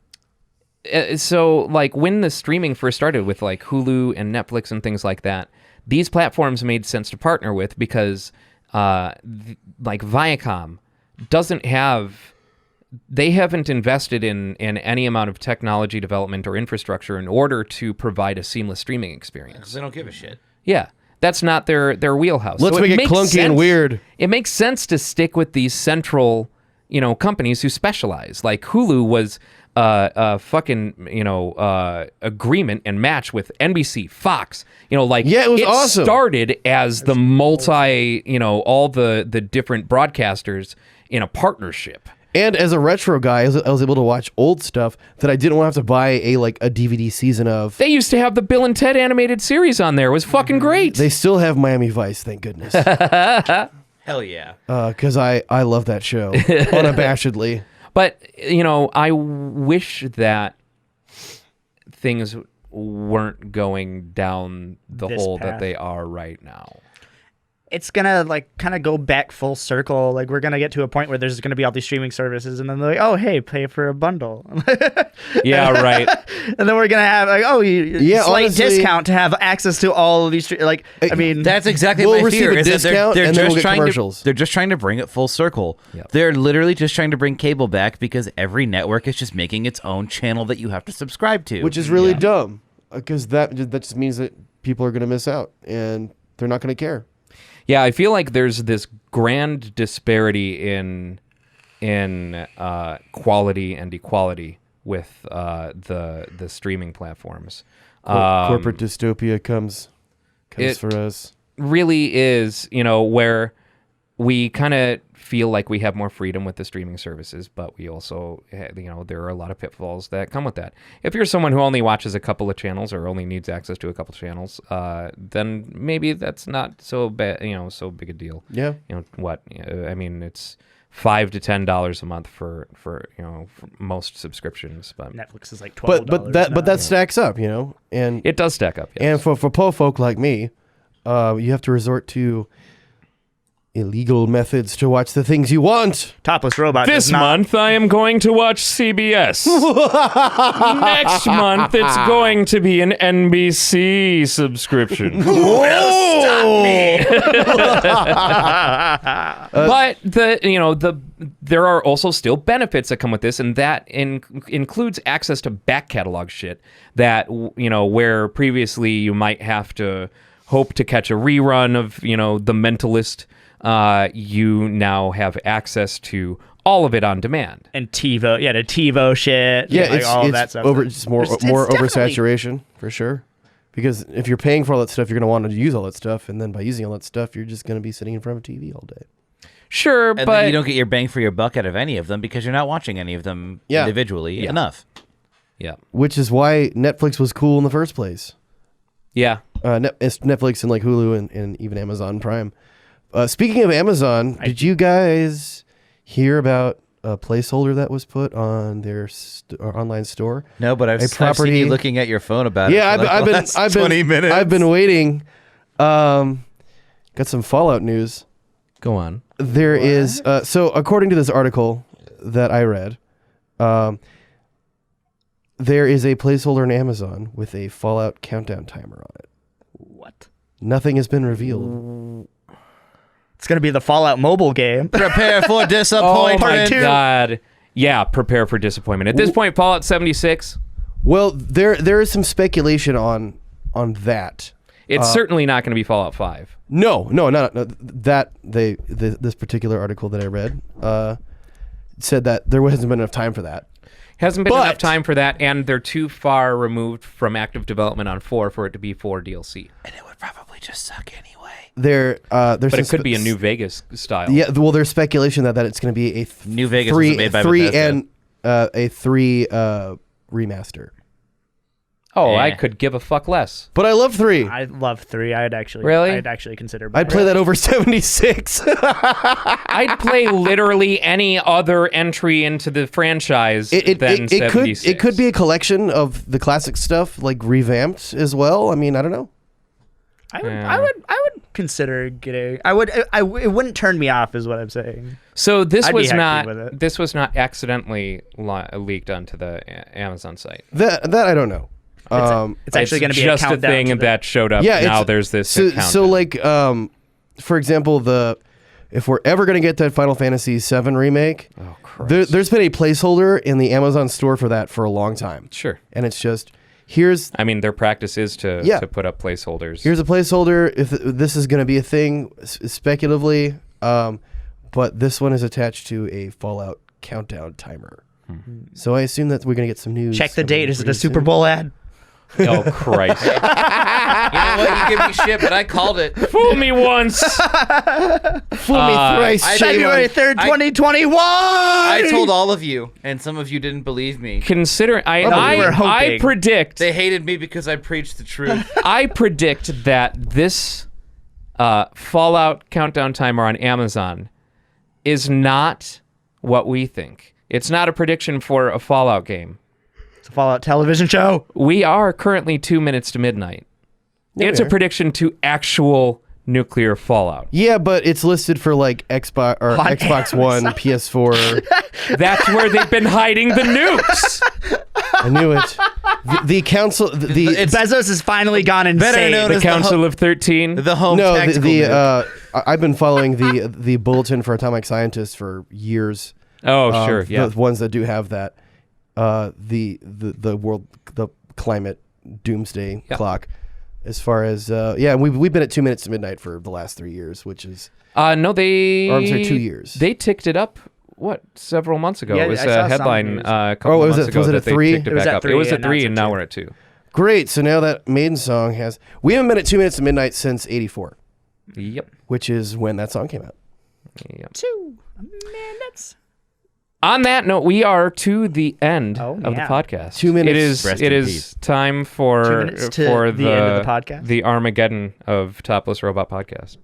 So like when the streaming first started with like Hulu and Netflix and things like that, these platforms made sense to partner with because like Viacom they haven't invested in any amount of technology development or infrastructure in order to provide a seamless streaming experience. They don't give a shit. Yeah. That's not their wheelhouse. Let's make it makes clunky and weird. It makes sense to stick with these central, companies who specialize. Like Hulu was a fucking, agreement and match with NBC, Fox. It was awesome. It started as the all the different broadcasters in a partnership. And as a retro guy, I was able to watch old stuff that I didn't want to have to buy a DVD season of. They used to have the Bill and Ted animated series on there. It was fucking great. They still have Miami Vice, thank goodness. Hell yeah. Because I love that show unabashedly. But, I wish that things weren't going down the hole that they are right now. It's gonna kind of go back full circle. Like we're gonna get to a point where there's gonna be all these streaming services, and then they're like, "Oh, hey, pay for a bundle." Yeah, right. And then we're gonna have slight honestly, discount to have access to all of these. That's exactly we'll my receive fear. a discount, and then we'll get commercials. They're just trying to bring it full circle. Yep. They're literally just trying to bring cable back because every network is just making its own channel that you have to subscribe to, which is really dumb. Because that just means that people are gonna miss out, and they're not gonna care. Yeah, I feel like there's this grand disparity in quality and equality with the streaming platforms. Corporate dystopia comes for us. Really is, where we kind of feel like we have more freedom with the streaming services, but we also, there are a lot of pitfalls that come with that. If you're someone who only watches a couple of channels or only needs access to a couple of channels, then maybe that's not so bad, so big a deal. Yeah. It's $5 to $10 a month for most subscriptions, but Netflix is like $12. But that stacks up, and it does stack up. Yes. And for poor folk like me, you have to resort to illegal methods to watch the things you want. Topless Robot. This month I am going to watch CBS. Next month it's going to be an NBC subscription. Stop me. But there are also still benefits that come with this, and that includes access to back catalog shit that where previously you might have to hope to catch a rerun of The Mentalist. You now have access to all of it on demand. And TiVo, the TiVo shit. Yeah, all of that stuff. It's more oversaturation for sure. Because if you're paying for all that stuff, you're going to want to use all that stuff, and then by using all that stuff, you're just going to be sitting in front of a TV all day. Sure, and but then you don't get your bang for your buck out of any of them because you're not watching any of them individually enough. Yeah, which is why Netflix was cool in the first place. Yeah, it's Netflix and like Hulu and even Amazon Prime. Speaking of Amazon, did you guys hear about a placeholder that was put on their online store? No, but I've seen you looking at your phone about it. Yeah, I've been 20 minutes. I've been waiting. Got some Fallout news. Go on. There is so according to this article that I read, there is a placeholder on Amazon with a Fallout countdown timer on it. What? Nothing has been revealed. It's going to be the Fallout mobile game. Prepare for disappointment. Oh my God. Yeah, prepare for disappointment. At this point, Fallout 76. Well, there is some speculation on that. It's certainly not going to be Fallout 5. No. This particular article that I read said that there hasn't been enough time for that. Hasn't been enough time for that, and they're too far removed from active development on 4 for it to be 4 DLC. And it would probably just suck anyway. There's but it could be a New Vegas style. Yeah, well, there's speculation that it's going to be a New Vegas was made by Bethesda. and a 3 remaster. Oh, Eh. I could give a fuck less. But I love 3. I love 3. I'd actually consider. I'd play that over 76. I'd play literally any other entry into the franchise than 76. It could be a collection of the classic stuff, like revamped as well. I mean, I don't know. I would consider getting. It wouldn't turn me off, is what I'm saying. So this I'd be was happy not with it. this was not accidentally leaked onto the Amazon site. That I don't know. It's actually going to be just a a countdown thing to the- that showed up. Yeah, Now it's- there's this. So countdown. like, for example, if we're ever going to get that Final Fantasy VII remake, Oh Christ. there's been a placeholder in the Amazon store for that for a long time. Sure. And it's just here's I mean, their practice is to put up placeholders. a placeholder. If this is going to be a thing, speculatively, but this one is attached to a Fallout countdown timer. So I assume that we're going to get some news. Check the date. Is it a pretty Super soon. Bowl ad? Oh Christ! You know what? You give me shit, but I called it. Fool me once. Fool me thrice. February 3rd, 2021. I told all of you, and some of you didn't believe me. Consider we were I hoping. predict They hated me because I preached the truth. I predict that this Fallout countdown timer on Amazon is not what we think. It's not a prediction for a Fallout game. It's a Fallout television show. We are currently 2 minutes to midnight. It's we a are. prediction to actual nuclear fallout. Yeah, but it's listed for like Xbox or On Xbox One, PS4. That's where they've been hiding the nukes. I knew it. The council, the It's Bezos has finally gone insane. known The as Council of 13. the home no, tactical nuke. I've been following the Bulletin for Atomic Scientists for years. Oh, sure, yeah. The ones that do have that, the climate doomsday clock. As far as we've been at 2 minutes to midnight for the last 3 years, which is No, they. Or I'm sorry, 2 years. They ticked it up. Several months ago? Yeah, it was I saw a headline some news. a couple was months it- ago was it that at they 3? ticked It was back at up. 3, It was yeah, at now 3, it's and at now 2. we're at 2. great. So now that Maiden song has, we haven't been at 2 minutes to midnight since '84, Yep. which is when that song came out. Yep. 2 minutes. On that note, we are to the end Oh, of the yeah. podcast. 2 minutes. It is. Rest It in is peace. time for 2 minutes to for the end of the podcast? the Armageddon of Topless Robot podcast.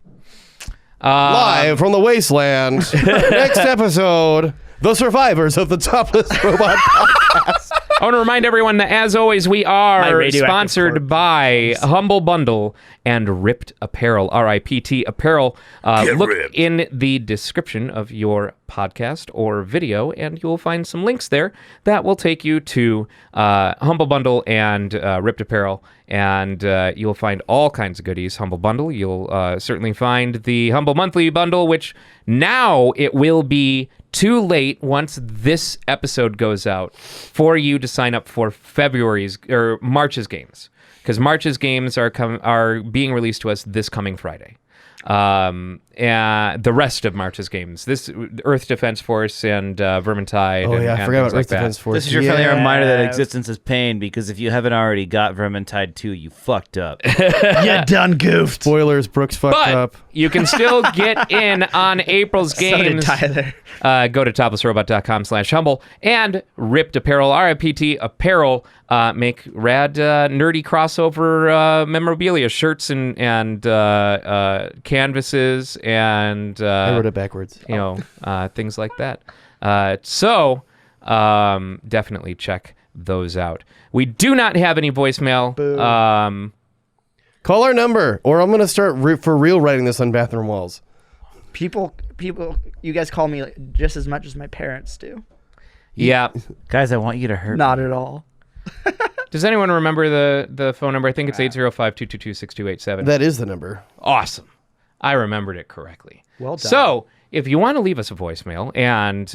Live from the wasteland. Next episode, the survivors of the Topless Robot podcast. I want to remind everyone that, as always, we My are radioactive sponsored corpse. by Humble Bundle and Ripped Apparel, RIPT Apparel. Look in the description of your podcast or video, and you'll find some links there that will take you to Humble Bundle and Ripped Apparel, and you'll find all kinds of goodies. Humble Bundle, you'll certainly find the Humble Monthly Bundle, which now it will be too late once this episode goes out for you to sign up for February's or March's games, because March's games are being released to us this coming Friday. And the rest of March's games, this Earth Defense Force and Vermintide. Oh yeah, I and forgot things about like Earth Defense that. Force. This is your friendly Yeah. reminder that existence is pain, because if you haven't already got Vermintide 2, you fucked up. You done goofed. Spoilers, Brooks fucked But up. you can still get in on April's So did games. Tyler. Go to toplessrobot.com/humble and Ripped Apparel, RIPT Apparel. Make rad, nerdy crossover memorabilia, shirts and canvases and I wrote it backwards. things like that. So definitely check those out. We do not have any voicemail. Call our number, or I'm gonna start for real writing this on bathroom walls. People, you guys call me just as much as my parents do. Yeah. Guys, I want you to hurt me. Not at all. Does anyone remember the phone number? I think it's 805-222-6287. That is the number. Awesome. I remembered it correctly. Well done. So, if you want to leave us a voicemail and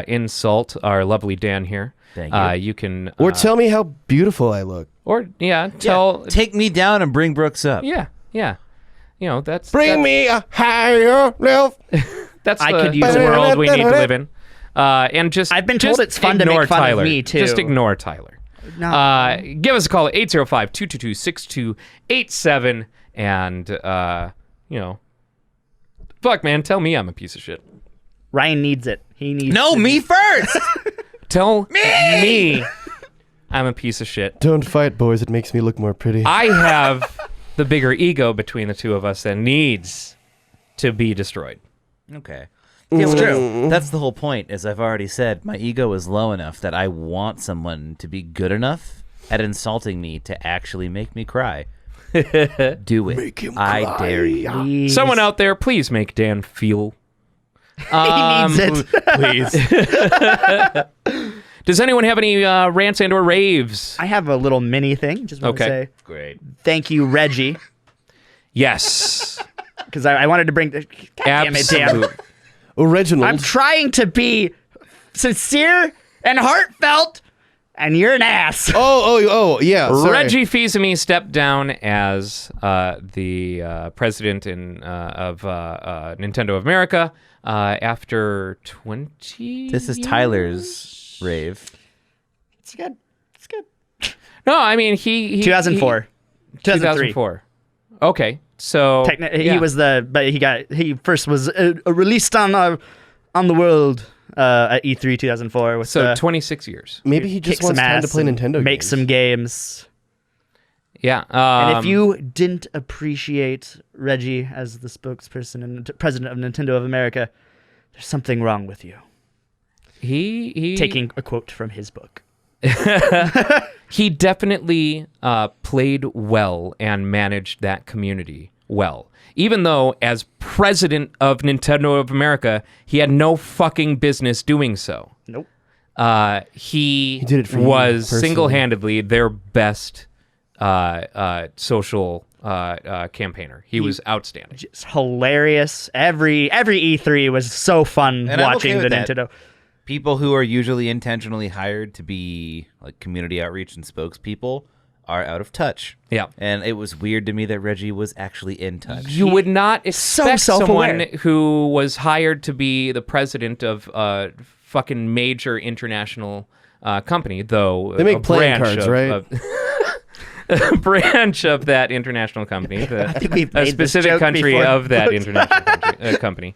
insult our lovely Dan here, Thank you. you can... Or tell me how beautiful I look. Or, tell... Take me down and bring Brooks up. Yeah. That's... Bring me a higher level. That's I the, could use the it. world we need to live in. And just... I've been told just it's fun to ignore make fun of Tyler. me, too. Just ignore Tyler. No. Give us a call at 805-222-6287 and, fuck, man, tell me I'm a piece of shit. Ryan needs it. He needs No, to- me first! Tell me I'm a piece of shit. Don't fight, boys. It makes me look more pretty. I have the bigger ego between the two of us that needs to be destroyed. Okay. Yeah, it's true. That's the whole point, as I've already said. My ego is low enough that I want someone to be good enough at insulting me to actually make me cry. Do it. Make him I cry. dare you. Please. Someone out there, please make Dan feel. He needs it. Please. Does anyone have any rants and or raves? I have a little mini thing. Just want to Okay. say Great. thank you, Reggie, Yes. because I wanted to bring. God damn it, Dan. Absolutely. Reginald. I'm trying to be sincere and heartfelt, and you're an ass. Oh, yeah. Sorry. Reggie Fils-Aimé stepped down as the president of Nintendo of America after 20 This is years? Tyler's rave. It's good. It's good. No, I mean, he 2004. 2003. 2004. Okay. So He was he first was released on the world at E3 2004 with so 26 years. Maybe he just kick wants some time to ass play and Nintendo make games. some games. Yeah. And if you didn't appreciate Reggie as the spokesperson and president of Nintendo of America, there's something wrong with you. he Taking a quote from his book. he definitely played well and managed that community well. Even though, as president of Nintendo of America, he had no fucking business doing so. Nope. He did it for you was personally. single-handedly their best social campaigner. He was outstanding. It's hilarious. Every E3 was so fun And I'm watching okay the with that. Nintendo. People who are usually intentionally hired to be like community outreach and spokespeople are out of touch. Yeah. And it was weird to me that Reggie was actually in touch. You would not expect someone self-aware. who was hired to be the president of a fucking major international company, though They make a playing branch cards, of, right? a branch of that international company, think we've a made this specific joke country before. of that international company.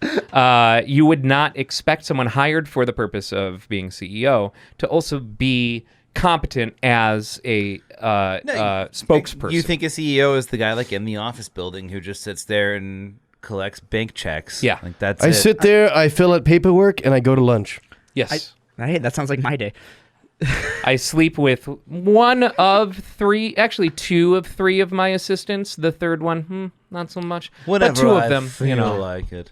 You would not expect someone hired for the purpose of being CEO to also be competent as a spokesperson. You think a CEO is the guy like in the office building who just sits there and collects bank checks? Yeah. Like that's I it. sit there, I fill out paperwork, and I go to lunch. Yes. Hey, that sounds like my day. I sleep with one of three, actually two of three of my assistants. The third one, not so much. Whenever but two I of them, feel like it.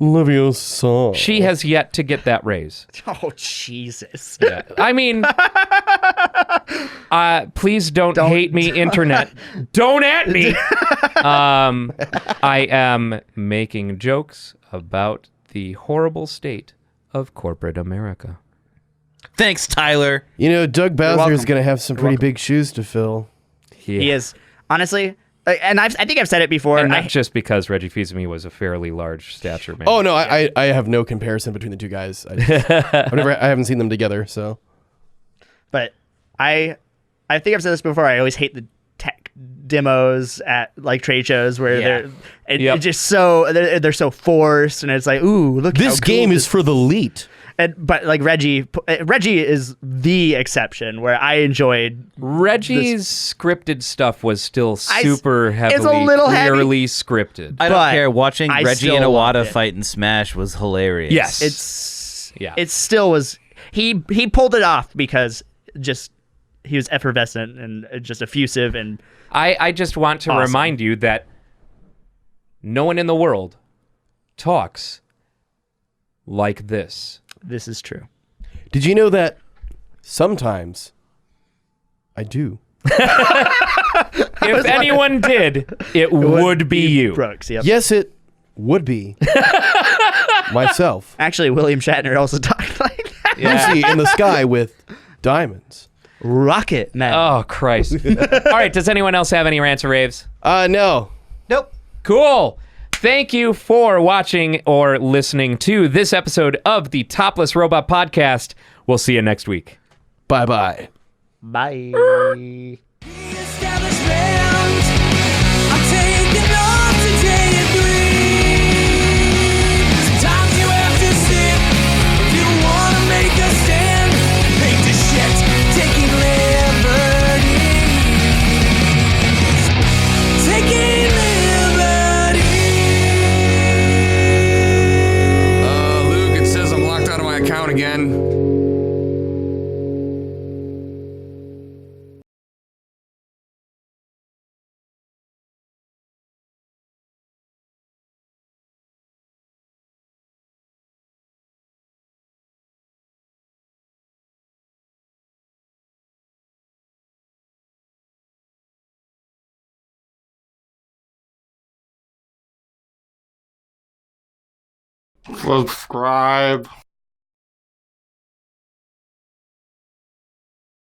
Leviosa. She has yet to get that raise. Oh, Jesus. Yeah. I mean, please don't hate me, internet. Don't at me. I am making jokes about the horrible state of corporate America. Thanks, Tyler. You know, Doug Bowser is welcome. going to have some pretty big shoes to fill. He is. Honestly, and I think I've said it before. And not just because Reggie Fils-Aimé was a fairly large stature man. Oh, no, I have no comparison between the two guys. I haven't seen them together, so. But I think I've said this before. I always hate the tech demos at like trade shows where Yeah. they're just so they're so forced, and it's like, ooh, look. This how cool game this is for the elite. but like Reggie is the exception where I enjoyed. Reggie's scripted stuff was still super it's a heavily, little heavy. clearly scripted. I don't But care. Watching I Reggie still and loved Iwata it. fight in Smash was hilarious. Yes. It still was. He pulled it off because he was effervescent and just effusive, and I just want to Awesome. remind you that no one in the world talks like this. this is true. Did you know that sometimes I do? If anyone did, it would be you. Brooks. Yep. Yes, it would be myself. Actually, William Shatner also talked like that. Lucy in the sky with diamonds. Rocket Man. Oh, Christ. All right, does anyone else have any rants or raves? No. Nope. Cool. Thank you for watching or listening to this episode of the Topless Robot Podcast. We'll see you next week. Bye-bye. Bye. Taking liberties. Subscribe.